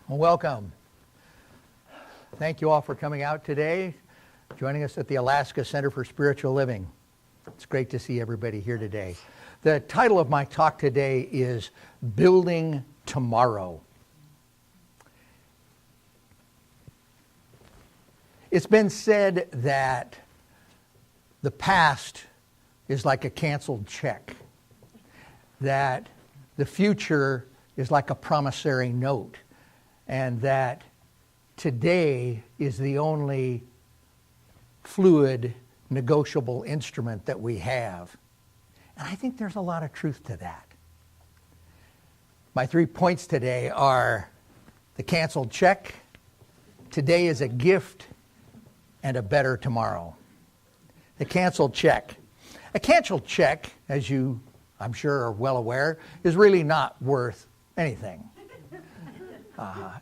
Well, welcome. Thank you all for coming out today, joining us at the Alaska Center for Spiritual Living. It's great to see everybody here today. The title of my talk today is Building Tomorrow. It's been said that the past is like a canceled check, that the future is like a promissory note, and that today is the only fluid, negotiable instrument that we have. And I think there's a lot of truth to that. My 3 points today are the canceled check, today is a gift, and a better tomorrow. The canceled check. A canceled check, as you, I'm sure, are well aware, is really not worth anything.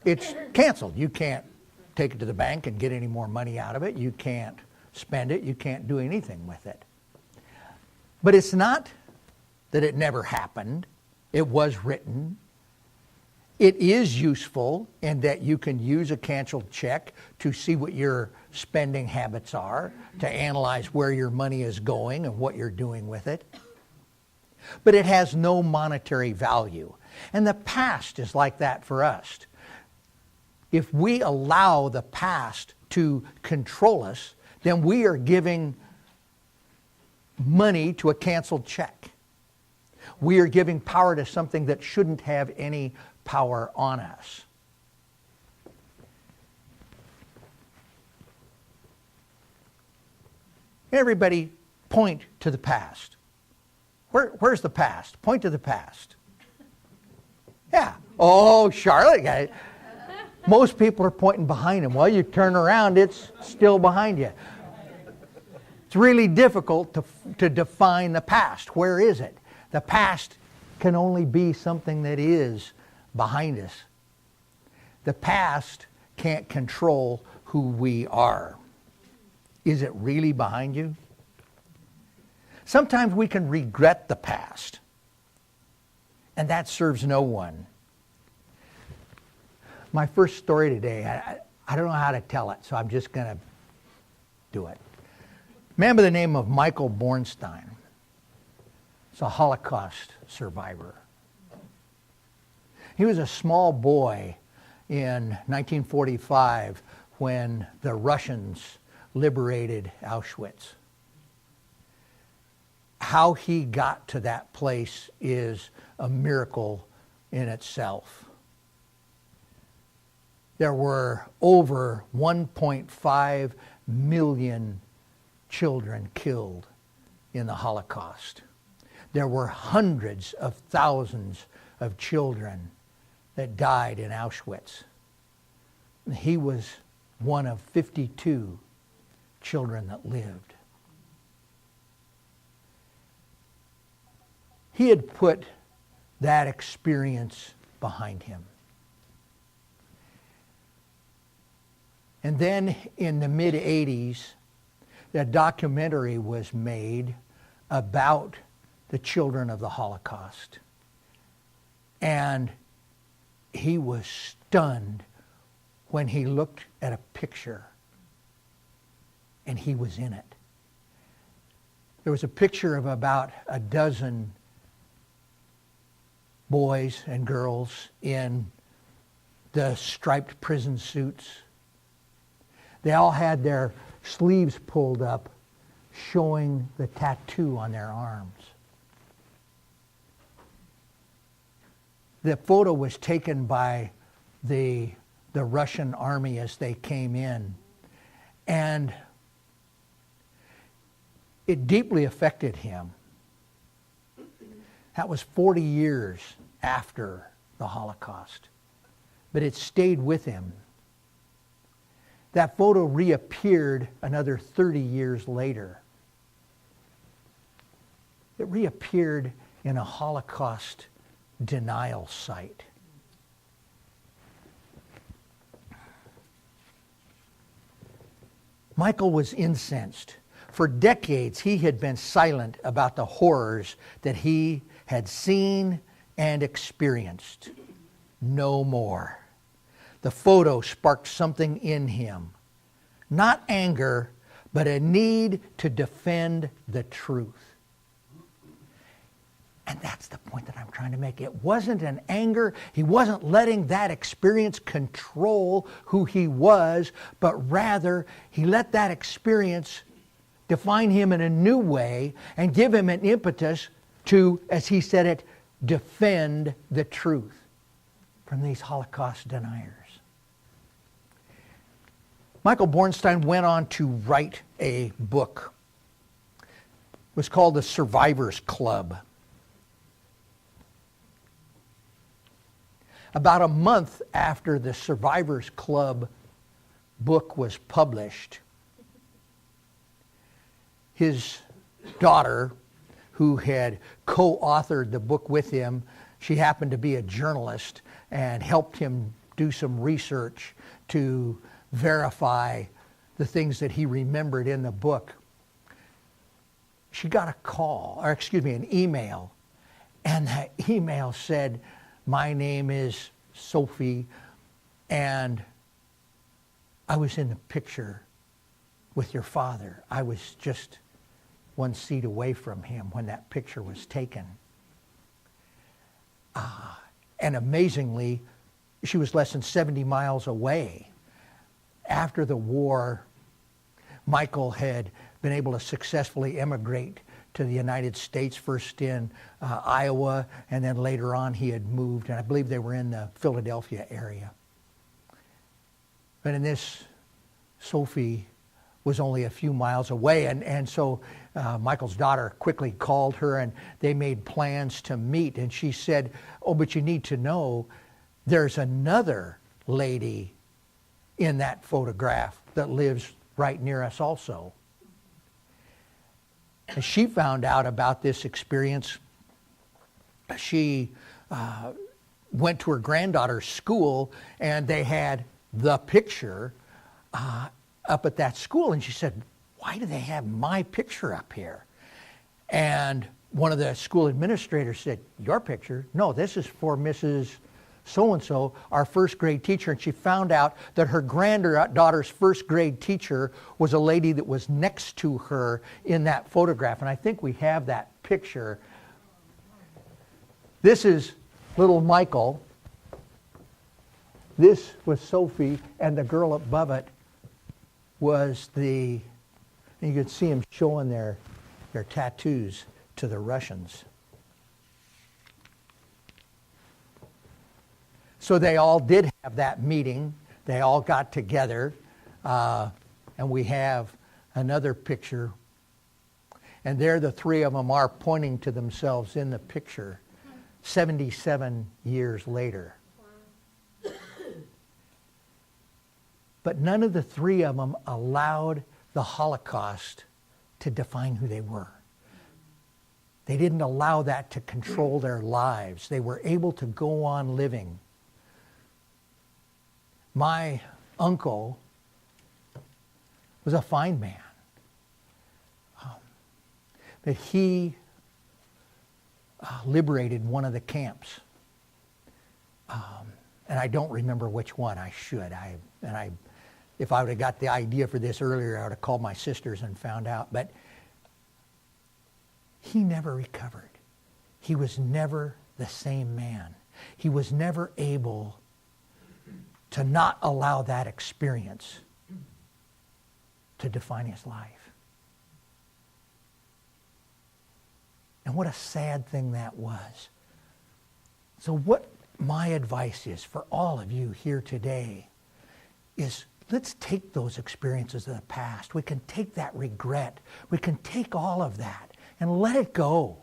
It's canceled. You can't take it to the bank and get any more money out of it. You can't spend it. You can't do anything with it. But it's not that it never happened. It was written. It is useful in that you can use a canceled check to see what your spending habits are, to analyze where your money is going and what you're doing with it. But it has no monetary value. And the past is like that for us. If we allow the past to control us, then we are giving money to a canceled check. We are giving power to something that shouldn't have any power on us. Everybody point to the past. Where's the past? Point to the past. Yeah. Oh, Charlotte. Most people are pointing behind them. Well, you turn around, it's still behind you. It's really difficult to define the past. Where is it? The past can only be something that is behind us. The past can't control who we are. Is it really behind you? Sometimes we can regret the past, and that serves no one. My first story today, I don't know how to tell it, so I'm just going to do it. A man by the name of Michael Bornstein. He's a Holocaust survivor. He was a small boy in 1945 when the Russians liberated Auschwitz. How he got to that place is a miracle in itself. There were over 1.5 million children killed in the Holocaust. There were hundreds of thousands of children that died in Auschwitz. He was one of 52 children that lived. He had put that experience behind him. And then in the mid-'80s, a documentary was made about the children of the Holocaust. And he was stunned when he looked at a picture and he was in it. There was a picture of about a dozen boys and girls in the striped prison suits. They all had their sleeves pulled up, showing the tattoo on their arms. The photo was taken by the Russian army as they came in, and it deeply affected him. That was 40 years after the Holocaust, but it stayed with him. That photo reappeared another 30 years later. It reappeared in a Holocaust denial site. Michael was incensed. For decades, he had been silent about the horrors that he had seen and experienced. No more. the photo sparked something in him. Not anger, but a need to defend the truth. And that's the point that I'm trying to make. It wasn't an anger. He wasn't letting that experience control who he was, but rather he let that experience define him in a new way and give him an impetus to, as he said it, defend the truth from these Holocaust deniers. Michael Bornstein went on to write a book. It was called The Survivors Club. About a month after the Survivors Club book was published, his daughter, who had co-authored the book with him, she happened to be a journalist and helped him do some research to verify the things that he remembered in the book. She got an email, and that email said, "My name is Sophie, and I was in the picture with your father. I was just one seat away from him when that picture was taken." And amazingly, she was less than 70 miles away. After the war, Michael had been able to successfully emigrate to the United States, first in Iowa, and then later on he had moved, and I believe they were in the Philadelphia area. But in this, Sophie was only a few miles away, and so Michael's daughter quickly called her, and they made plans to meet, and she said, "Oh, but you need to know there's another lady in that photograph that lives right near us also." As she found out about this experience, she went to her granddaughter's school, and they had the picture up at that school. And she said, "Why do they have my picture up here?" And one of the school administrators said, "Your picture? No, this is for Mrs. So-and-so, our first grade teacher." And she found out that her granddaughter's first grade teacher was a lady that was next to her in that photograph. And I think we have that picture. This is little Michael. This was Sophie, and the girl above it was you could see them showing their tattoos to the Russians. So they all did have that meeting. They all got together, and we have another picture. And there the three of them are pointing to themselves in the picture 77 years later. But none of the three of them allowed the Holocaust to define who they were. They didn't allow that to control their lives. They were able to go on living. My uncle was a fine man. But he liberated one of the camps. And I don't remember which one. I should. If I would have got the idea for this earlier, I would have called my sisters and found out. But he never recovered. He was never the same man. He was never able to not allow that experience to define his life. And what a sad thing that was. So what my advice is for all of you here today is, let's take those experiences of the past. We can take that regret. We can take all of that and let it go.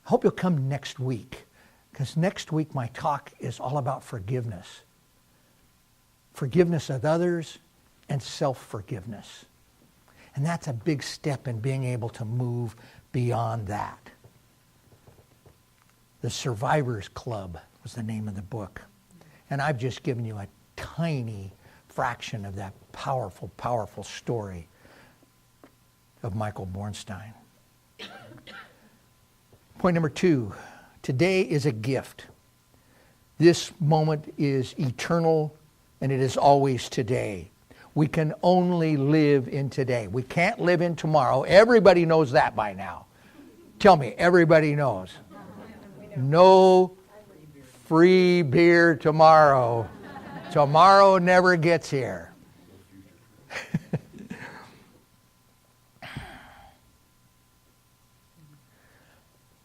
I hope you'll come next week, because next week my talk is all about forgiveness. Forgiveness of others and self-forgiveness. And that's a big step in being able to move beyond that. The Survivors Club was the name of the book. And I've just given you a tiny fraction of that powerful, powerful story of Michael Bornstein. Point number 2, today is a gift. This moment is eternal, and it is always today. We can only live in today. We can't live in tomorrow. Everybody knows that by now. Tell me, everybody knows. No free beer tomorrow. Tomorrow never gets here.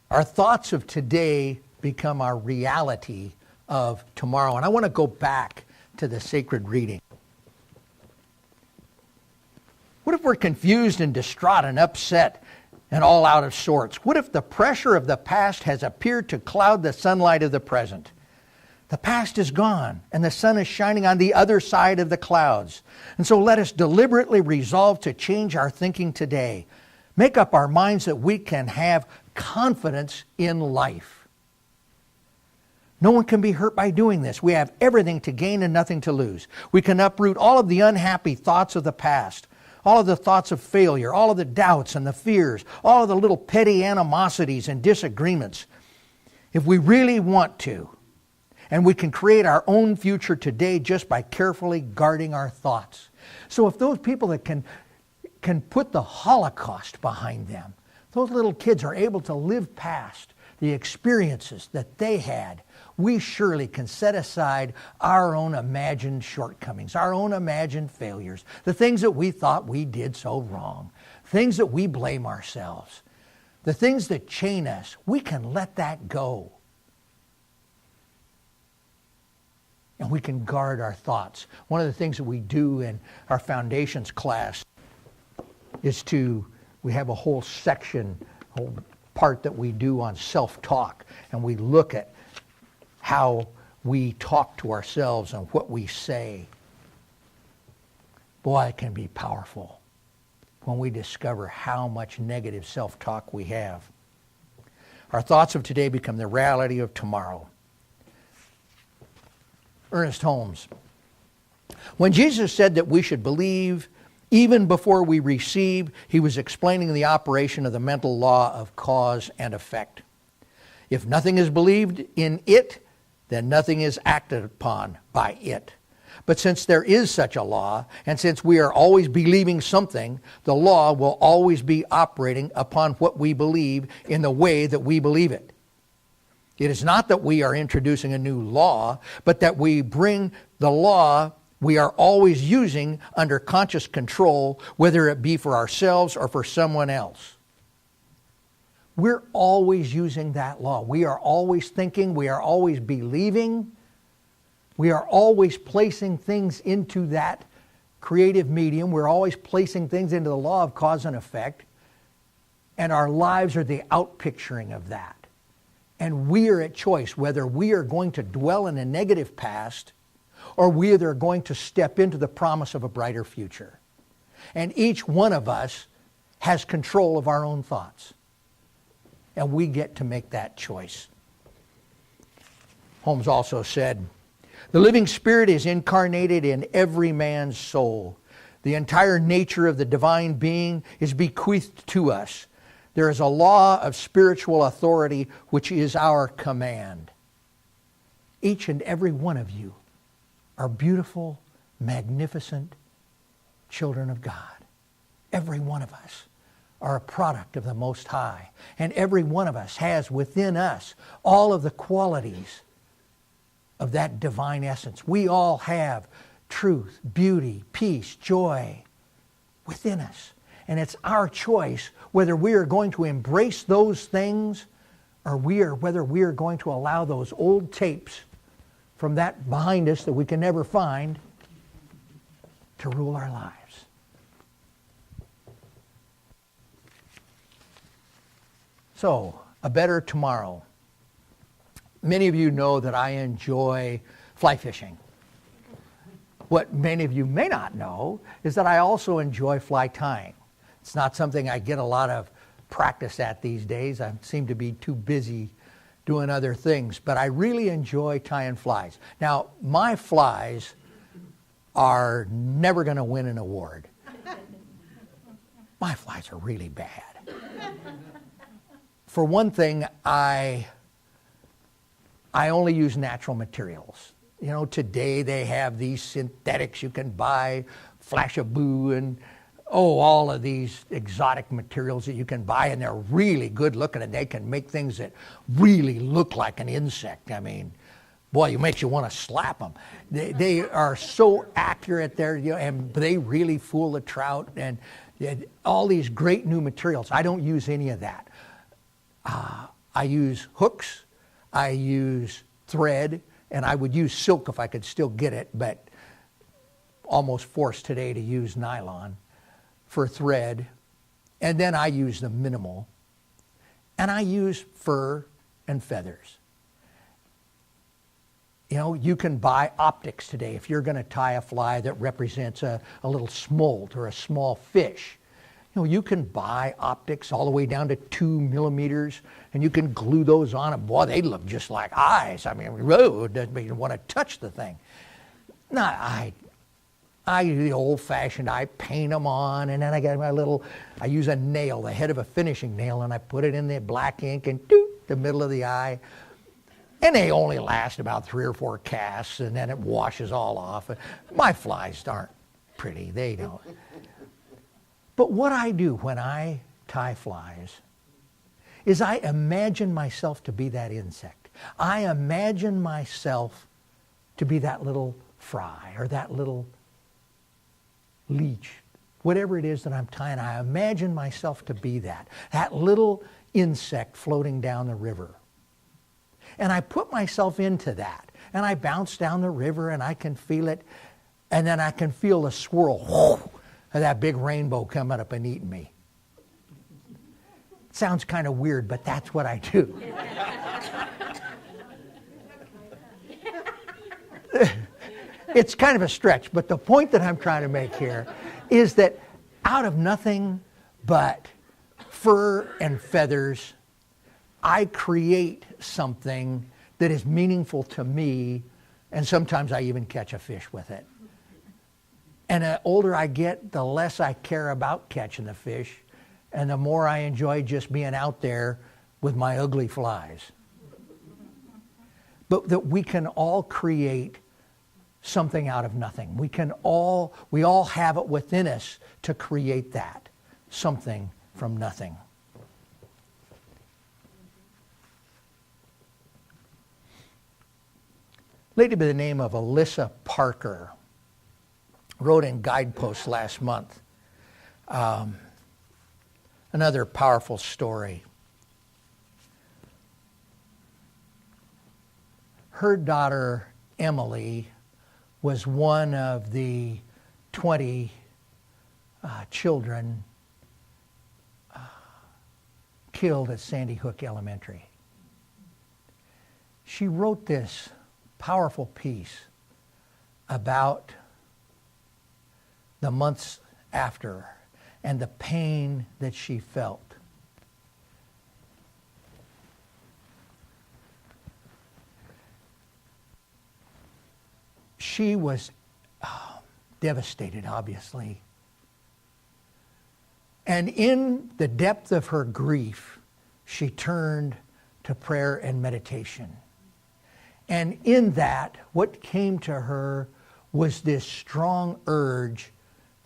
Our thoughts of today become our reality of tomorrow. And I want to go back to the sacred reading. What if we're confused and distraught and upset and all out of sorts? What if the pressure of the past has appeared to cloud the sunlight of the present? The past is gone, and the sun is shining on the other side of the clouds. And so let us deliberately resolve to change our thinking today. Make up our minds that we can have confidence in life. No one can be hurt by doing this. We have everything to gain and nothing to lose. We can uproot all of the unhappy thoughts of the past, all of the thoughts of failure, all of the doubts and the fears, all of the little petty animosities and disagreements, if we really want to. And we can create our own future today just by carefully guarding our thoughts. So if those people that can put the Holocaust behind them, those little kids are able to live past the experiences that they had, we surely can set aside our own imagined shortcomings, our own imagined failures, the things that we thought we did so wrong, things that we blame ourselves, the things that chain us. We can let that go. And we can guard our thoughts. One of the things that we do in our foundations class is we have a whole section, a whole part that we do on self-talk. And we look at how we talk to ourselves and what we say. Boy, it can be powerful when we discover how much negative self-talk we have. Our thoughts of today become the reality of tomorrow. Ernest Holmes. When Jesus said that we should believe even before we receive, he was explaining the operation of the mental law of cause and effect. If nothing is believed in it, then nothing is acted upon by it. But since there is such a law, and since we are always believing something, the law will always be operating upon what we believe in the way that we believe it. It is not that we are introducing a new law, but that we bring the law we are always using under conscious control, whether it be for ourselves or for someone else. We're always using that law. We are always thinking, we are always believing, we are always placing things into that creative medium. We're always placing things into the law of cause and effect, and our lives are the outpicturing of that. And we are at choice whether we are going to dwell in a negative past or we are going to step into the promise of a brighter future. And each one of us has control of our own thoughts. And we get to make that choice. Holmes also said, the living spirit is incarnated in every man's soul. The entire nature of the divine being is bequeathed to us. There is a law of spiritual authority which is our command. Each and every one of you are beautiful, magnificent children of God. Every one of us are a product of the Most High. And every one of us has within us all of the qualities of that divine essence. We all have truth, beauty, peace, joy within us. And it's our choice whether we are going to embrace those things or whether we are going to allow those old tapes from that behind us that we can never find to rule our lives. So, a better tomorrow. Many of you know that I enjoy fly fishing. What many of you may not know is that I also enjoy fly tying. It's not something I get a lot of practice at these days. I seem to be too busy doing other things, but I really enjoy tying flies. Now, my flies are never going to win an award. My flies are really bad. For one thing, I I only use natural materials. You know, today they have these synthetics you can buy, Flashaboo and all of these exotic materials that you can buy, and they're really good looking, and they can make things that really look like an insect. I mean, boy, it makes you want to slap them. They are so accurate there, you know, and they really fool the trout, and all these great new materials. I don't use any of that. I use hooks, I use thread, and I would use silk if I could still get it, but almost forced today to use nylon for thread. And then I use the minimal. And I use fur and feathers. You know, you can buy optics today. If you're going to tie a fly that represents a little smolt or a small fish, you know, you can buy optics all the way down to 2 millimeters, and you can glue those on, and boy, they look just like eyes. I mean, whoa, it doesn't make you want to touch the thing. No, I do the old-fashioned, I paint them on, and then I got my little, I use a nail, the head of a finishing nail, and I put it in the black ink and the middle of the eye. And they only last about 3 or 4 casts, and then it washes all off. My flies aren't pretty, they don't. But what I do when I tie flies is I imagine myself to be that insect. I imagine myself to be that little fry or that little leech, whatever it is that I'm tying. I imagine myself to be that little insect floating down the river. And I put myself into that, and I bounce down the river, and I can feel it, and then I can feel the swirl of that big rainbow coming up and eating me. It sounds kind of weird, but that's what I do. It's kind of a stretch, but the point that I'm trying to make here is that out of nothing but fur and feathers, I create something that is meaningful to me, and sometimes I even catch a fish with it. And the older I get, the less I care about catching the fish, and the more I enjoy just being out there with my ugly flies. But that we can all create something out of nothing. We all have it within us to create that, something from nothing. Lady by the name of Alyssa Parker wrote in Guideposts last month another powerful story. Her daughter Emily was one of the 20 children killed at Sandy Hook Elementary. She wrote this powerful piece about the months after and the pain that she felt. She was devastated, obviously. And in the depth of her grief, she turned to prayer and meditation. And in that, what came to her was this strong urge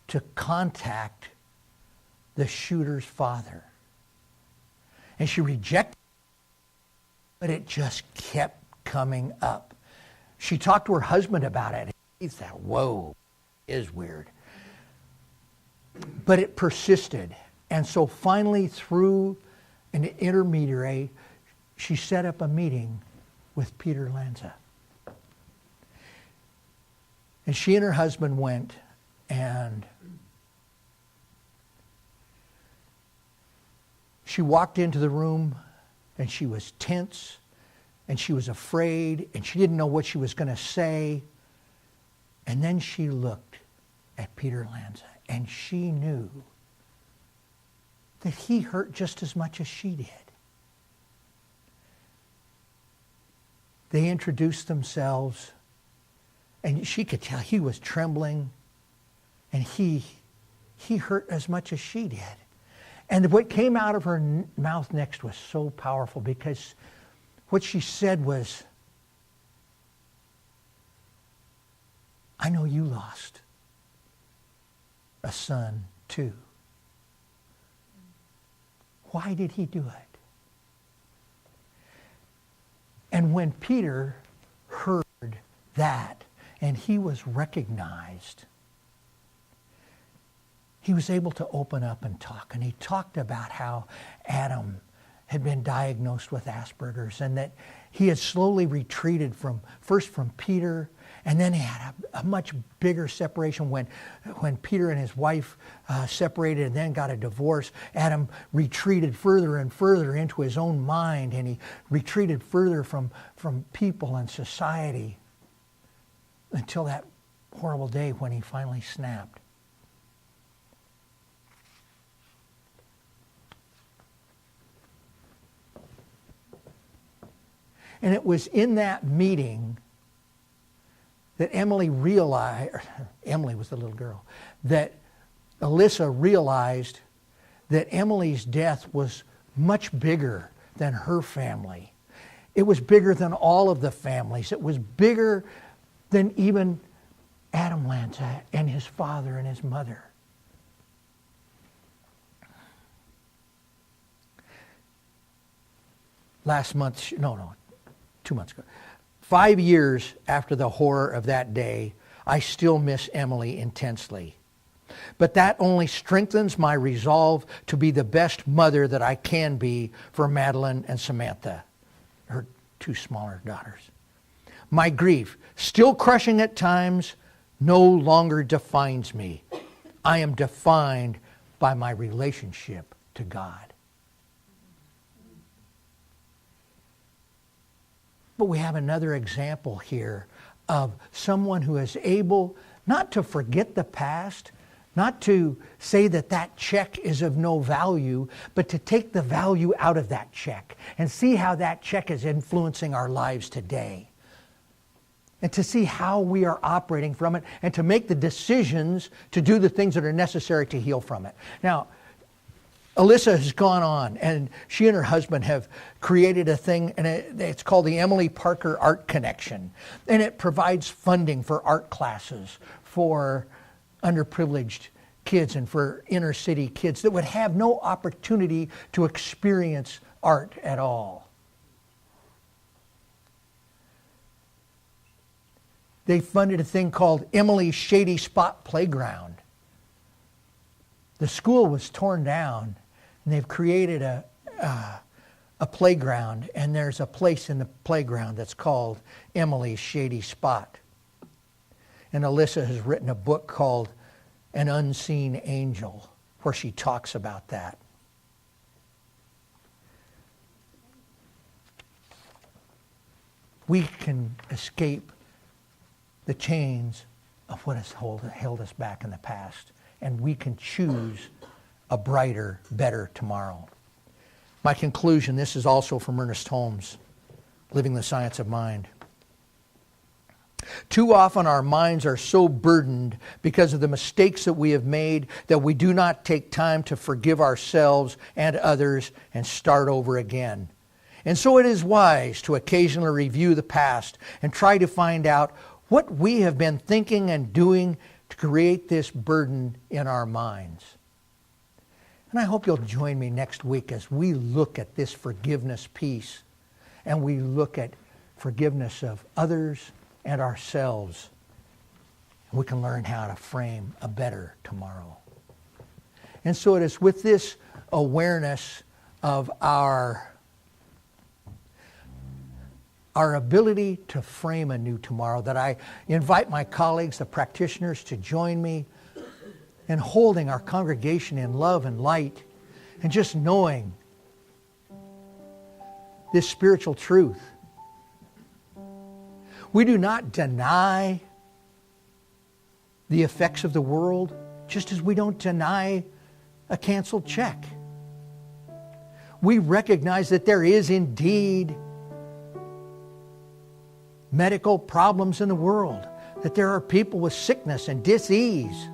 to contact the shooter's father. And she rejected it, but it just kept coming up. She talked to her husband about it. He thought, whoa, it is weird. But it persisted. And so finally, through an intermediary, she set up a meeting with Peter Lanza. And she and her husband went, and she walked into the room, and she was tense, and she was afraid, and she didn't know what she was going to say. And then she looked at Peter Lanza, and she knew that he hurt just as much as she did. They introduced themselves, and she could tell he was trembling, and he hurt as much as she did. And what came out of her mouth next was so powerful, because what she said was, I know you lost a son too. Why did he do it? And when Peter heard that and he was recognized, he was able to open up and talk. And he talked about how Adam had been diagnosed with Asperger's and that he had slowly retreated first from Peter, and then he had a much bigger separation when Peter and his wife separated and then got a divorce. Adam retreated further and further into his own mind, and he retreated further from people and society until that horrible day when he finally snapped. And it was in that meeting that Emily was the little girl, that Alyssa realized that Emily's death was much bigger than her family. It was bigger than all of the families. It was bigger than even Adam Lanza and his father and his mother. Last month, 2 months ago. 5 years after the horror of that day, I still miss Emily intensely. But that only strengthens my resolve to be the best mother that I can be for Madeline and Samantha, her 2 smaller daughters. My grief, still crushing at times, no longer defines me. I am defined by my relationship to God. But we have another example here of someone who is able not to forget the past, not to say that that check is of no value, but to take the value out of that check and see how that check is influencing our lives today. And to see how we are operating from it and to make the decisions to do the things that are necessary to heal from it. Now, Alyssa has gone on, and she and her husband have created a thing, and it's called the Emily Parker Art Connection. And it provides funding for art classes for underprivileged kids and for inner city kids that would have no opportunity to experience art at all. They funded a thing called Emily's Shady Spot Playground. The school was torn down, and they've created a playground, and there's a place in the playground that's called Emily's Shady Spot. And Alyssa has written a book called An Unseen Angel, where she talks about that. We can escape the chains of what has held us back in the past, and we can choose a brighter, better tomorrow. My conclusion, this is also from Ernest Holmes, Living the Science of Mind. Too often our minds are so burdened because of the mistakes that we have made that we do not take time to forgive ourselves and others and start over again. And so it is wise to occasionally review the past and try to find out what we have been thinking and doing to create this burden in our minds. And I hope you'll join me next week as we look at this forgiveness piece and we look at forgiveness of others and ourselves. We can learn how to frame a better tomorrow. And so it is with this awareness of our ability to frame a new tomorrow that I invite my colleagues, the practitioners, to join me in holding our congregation in love and light and just knowing this spiritual truth. We do not deny the effects of the world, just as we don't deny a canceled check. We recognize that there is indeed medical problems in the world, that there are people with sickness and dis-ease.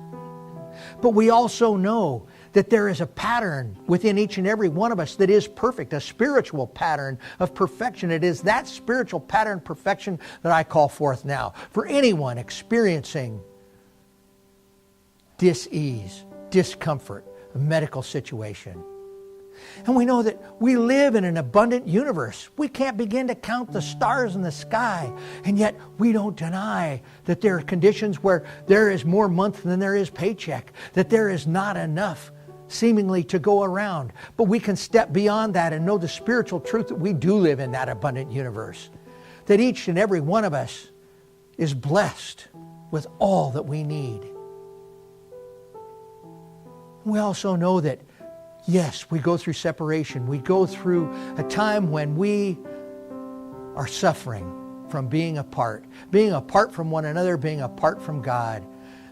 But we also know that there is a pattern within each and every one of us that is perfect, a spiritual pattern of perfection. It is that spiritual pattern of perfection that I call forth now for anyone experiencing dis-ease, discomfort, a medical situation. And we know that we live in an abundant universe. We can't begin to count the stars in the sky. And yet we don't deny that there are conditions where there is more month than there is paycheck, that there is not enough seemingly to go around. But we can step beyond that and know the spiritual truth that we do live in that abundant universe. That each and every one of us is blessed with all that we need. We also know that, yes, we go through separation. We go through a time when we are suffering from being apart from one another, being apart from God.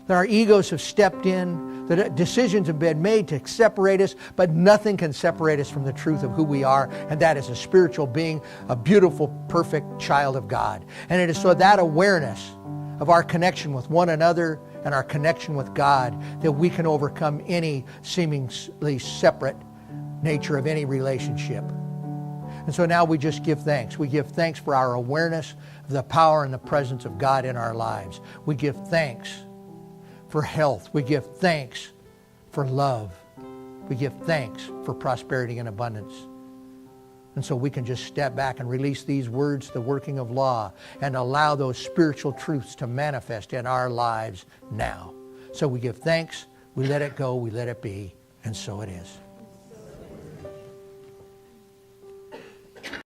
That our egos have stepped in, that decisions have been made to separate us, but nothing can separate us from the truth of who we are, and that is a spiritual being, a beautiful, perfect child of God. And it is so that awareness of our connection with one another and our connection with God that we can overcome any seemingly separate nature of any relationship. And so now we just give thanks. We give thanks for our awareness of the power and the presence of God in our lives. We give thanks for health. We give thanks for love. We give thanks for prosperity and abundance. And so we can just step back and release these words, the working of law, and allow those spiritual truths to manifest in our lives now. So we give thanks, we let it go, we let it be, and so it is.